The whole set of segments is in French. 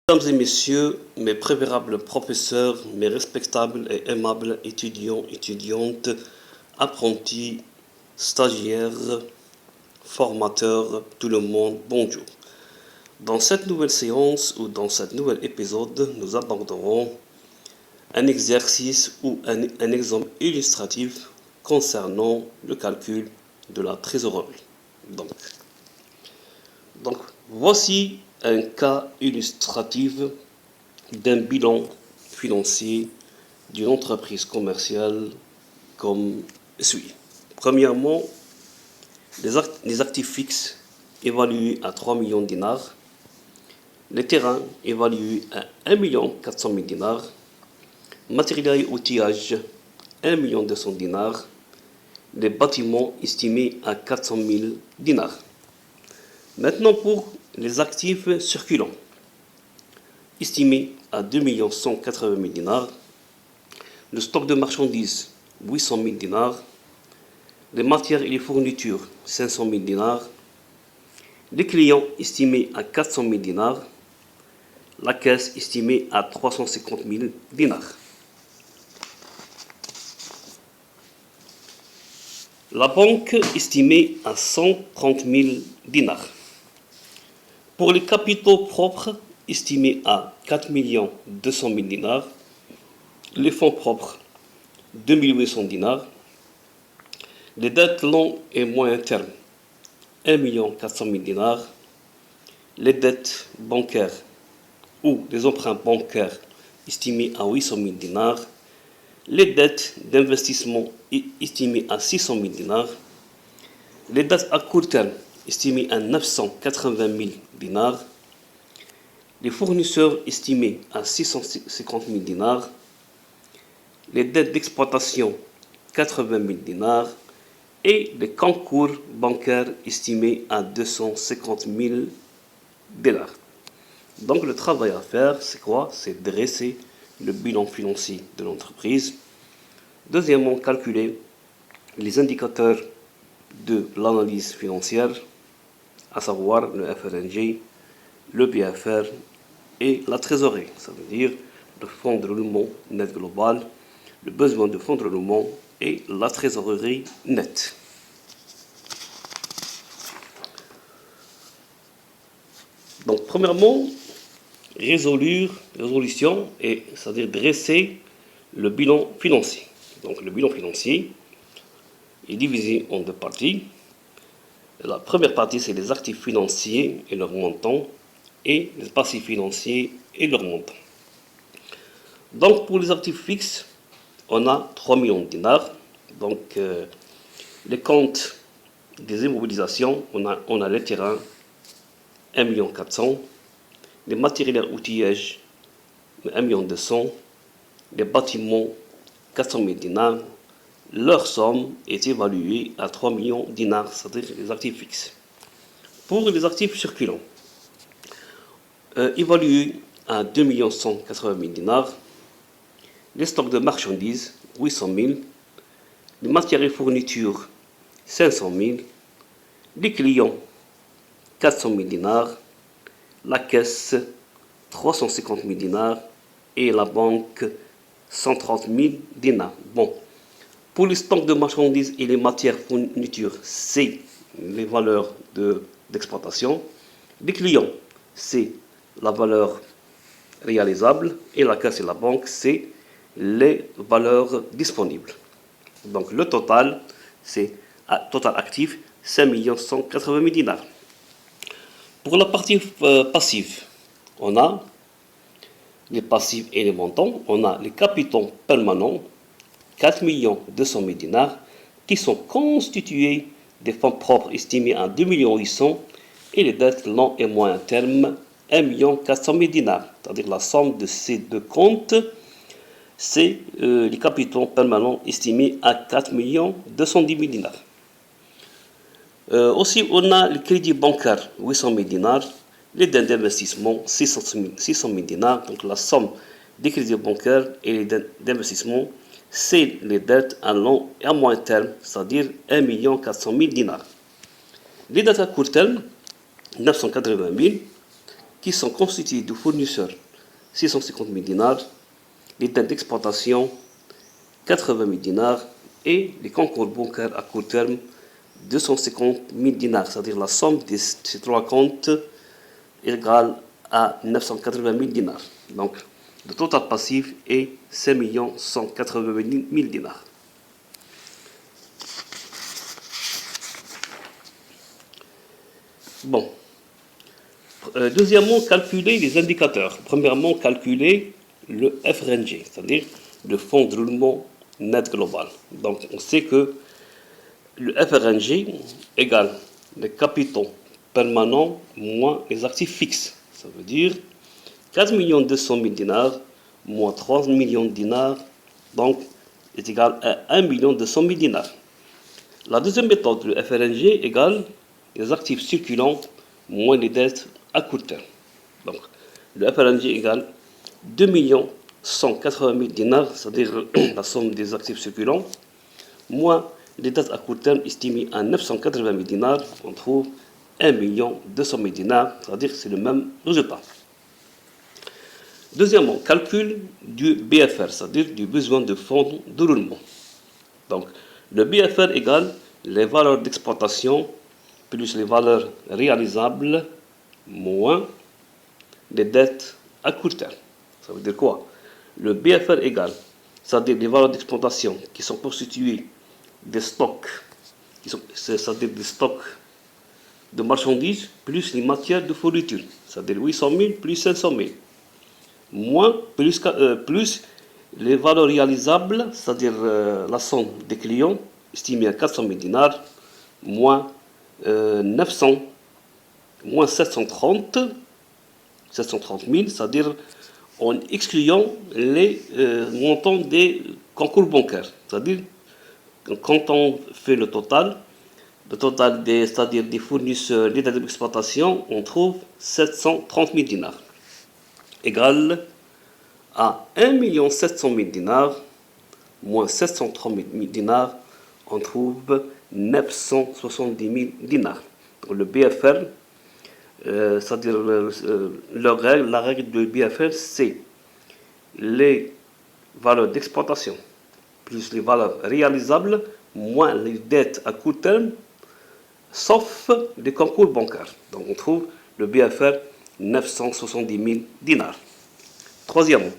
Mesdames et messieurs, mes prévérables professeurs, mes respectables et aimables étudiants, étudiantes, apprentis, stagiaires, formateurs, tout le monde, bonjour. Dans cette nouvelle séance ou dans cet nouvel épisode, nous aborderons un exercice ou un exemple illustratif concernant le calcul de la trésorerie. Donc, voici un cas illustratif d'un bilan financier d'une entreprise commerciale comme suit. Premièrement, les actifs fixes évalués à 3 millions de dinars, les terrains évalués à 1 400 000 dinars, matériel et outillage 1 200 000 dinars, les bâtiments estimés à 400 000 dinars. Maintenant pour les actifs circulants, estimés à 2 180 000 dinars, le stock de marchandises 800 000 dinars, les matières et les fournitures 500 000 dinars, les clients estimés à 400 000 dinars, la caisse estimée à 350 000 dinars. La banque estimée à 130 000 dinars. Pour les capitaux propres estimés à 4 200 000 dinars, les fonds propres 2 800 dinars, les dettes long et moyen terme 1 400 000 dinars, les dettes bancaires ou les emprunts bancaires estimés à 800 000 dinars, les dettes d'investissement estimées à 600 000 dinars, les dettes à court terme estimées à 980 000 dinars, les fournisseurs estimés à 650 000 dinars, les dettes d'exploitation 80 000 dinars et les concours bancaires estimés à 250 000 dinars. Donc le travail à faire, c'est quoi? C'est dresser le bilan financier de l'entreprise. Deuxièmement, calculer les indicateurs de l'analyse financière, à savoir le FRNG, le BFR et la trésorerie. Ça veut dire le fonds de roulement net global, le besoin de fonds de roulement et la trésorerie nette. Donc, premièrement, résolution, c'est-à-dire dresser le bilan financier. Donc, le bilan financier est divisé en deux parties. La première partie, c'est les actifs financiers et leur montant, et les passifs financiers et leur montant. Donc, pour les actifs fixes, on a 3 millions de dinars. Donc, les comptes des immobilisations, on a les terrains, 1 400 000, les matériels outillage, 1 200 000, les bâtiments, 400 000 dinars. Leur somme est évaluée à 3 millions de dinars, c'est-à-dire les actifs fixes. Pour les actifs circulants, évalués à 2 180 000 dinars, les stocks de marchandises, 800 000, les matériels et fournitures, 500 000, les clients, 400 000 dinars, la caisse, 350 000 dinars et la banque, 130 000 dinars. Bon, pour les stocks de marchandises et les matières fournitures, c'est les valeurs d'exploitation. Les clients, c'est la valeur réalisable et la caisse et la banque, c'est les valeurs disponibles. Donc le total, c'est total actif, 5 180 000 dinars. Pour la partie passive, on a les passifs et les montants. On a les capitaux permanents, 4 200 000 dinars, qui sont constitués des fonds propres estimés à 2 800 000 et les dettes long et moyen terme, 1 400 000 dinars. C'est-à-dire la somme de ces deux comptes, c'est les capitaux permanents estimés à 4 210 000 dinars. Aussi, on a le crédit bancaire, 800 000 dinars, les dettes d'investissement, 600 000 dinars. Donc la somme des crédits bancaires et les dettes d'investissement, c'est les dettes à long et à moyen terme, c'est-à-dire 1 400 000 dinars. Les dettes à court terme, 980 000, qui sont constitués de fournisseurs 650 000 dinars, les dettes d'exploitation 80 000 dinars et les concours bancaires à court terme 250 000 dinars, c'est-à-dire la somme de ces trois comptes égale à 980 000 dinars. Donc, le total passif est 5 180 000 dinars. Bon. Deuxièmement, calculer les indicateurs. Premièrement, calculer le FRNG, c'est-à-dire le fonds de roulement net global. Donc, on sait que le FRNG égale les capitaux permanents moins les actifs fixes. Ça veut dire 4 200 000 dinars moins 3 millions de dinars, donc est égal à 1 200 000 dinars. La deuxième méthode, le FRNG égale les actifs circulants moins les dettes à court terme. Donc, le FRNG égale 2 180 000 dinars, c'est-à-dire la somme des actifs circulants, moins les dettes à court terme estimées à 980 000 dinars, on trouve 1 200 000 dinars, c'est-à-dire que c'est le même résultat. Deuxièmement, calcul du BFR, c'est-à-dire du besoin de fonds de roulement. Donc, le BFR égale les valeurs d'exploitation plus les valeurs réalisables moins les dettes à court terme. Ça veut dire quoi? Le BFR égale, c'est-à-dire les valeurs d'exploitation qui sont constituées des stocks, c'est-à-dire des stocks de marchandises plus les matières de fourniture, c'est-à-dire 800 000 plus 500 000, moins plus les valeurs réalisables, c'est-à-dire la somme des clients estimée à 400 000 dinars, moins 900, moins 730 000, c'est-à-dire en excluant les montants des concours bancaires. C'est-à-dire, quand on fait le total c'est-à-dire des fournisseurs, des dettes d'exploitation, on trouve 730 000 dinars, égal à 1 700 000 dinars, moins 730 000 dinars, on trouve 970 000 dinars. Donc, le BFR, c'est-à-dire la règle du BFR, c'est les valeurs d'exploitation plus les valeurs réalisables moins les dettes à court terme, sauf les concours bancaires. Donc on trouve le BFR 970 000 dinars. Troisièmement,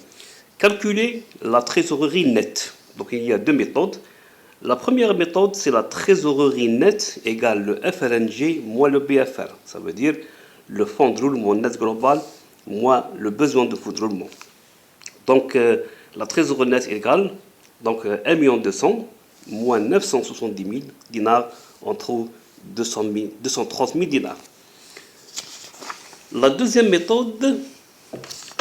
calculer la trésorerie nette. Donc il y a deux méthodes. La première méthode, c'est la trésorerie nette égale le FRNG moins le BFR. Ça veut dire le fonds de roulement net global moins le besoin de fonds de roulement. Donc la trésorerie nette égale donc 1 200 000 moins 970 000 dinars, on trouve 230 000 dinars. La deuxième méthode,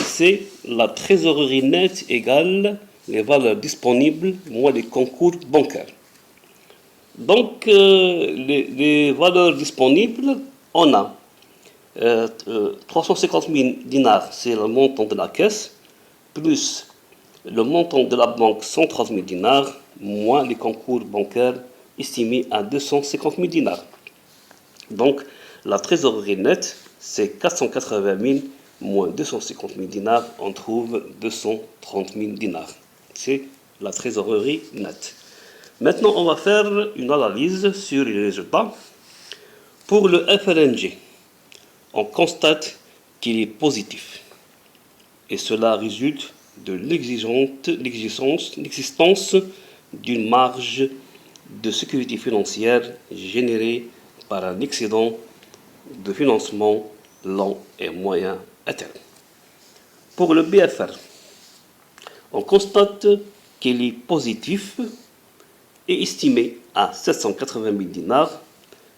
c'est la trésorerie nette égale les valeurs disponibles moins les concours bancaires. Donc, les valeurs disponibles, on a 350 000 dinars, c'est le montant de la caisse, plus le montant de la banque, 130 000 dinars, moins les concours bancaires estimés à 250 000 dinars. Donc, la trésorerie nette, c'est 480 000 moins 250 000 dinars, on trouve 230 000 dinars. C'est la trésorerie nette. Maintenant, on va faire une analyse sur les résultats. Pour le FRNG, on constate qu'il est positif. Et cela résulte de l'existence d'une marge de sécurité financière générée par un excédent de financement long et moyen à terme. Pour le BFR, on constate qu'il est positif et estimé à 780 000 dinars.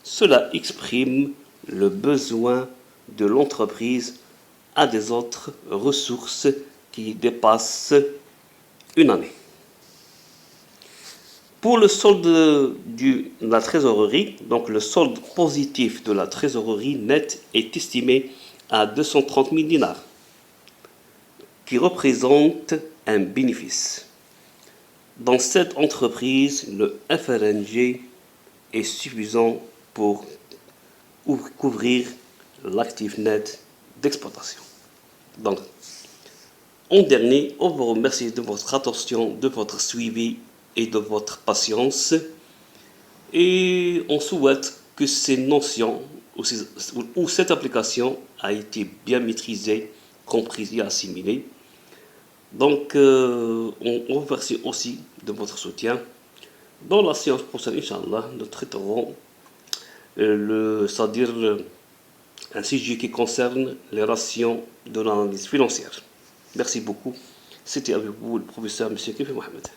Cela exprime le besoin de l'entreprise à des autres ressources qui dépassent une année. Pour le solde de la trésorerie, donc le solde positif de la trésorerie nette est estimé à 230 000 dinars, qui représente un bénéfice. Dans cette entreprise, le FRNG est suffisant pour couvrir l'actif net d'exploitation. Donc, en dernier, on vous remercie de votre attention, de votre suivi et de votre patience. Et on souhaite que ces notions ou cette application a été bien maîtrisée, comprise et assimilée. Donc, on vous remercie aussi de votre soutien. Dans la séance prochaine, Inch'Allah, nous traiterons c'est-à-dire un sujet qui concerne les rations de l'analyse financière. Merci beaucoup. C'était avec vous le professeur M. Kifi Mohamed.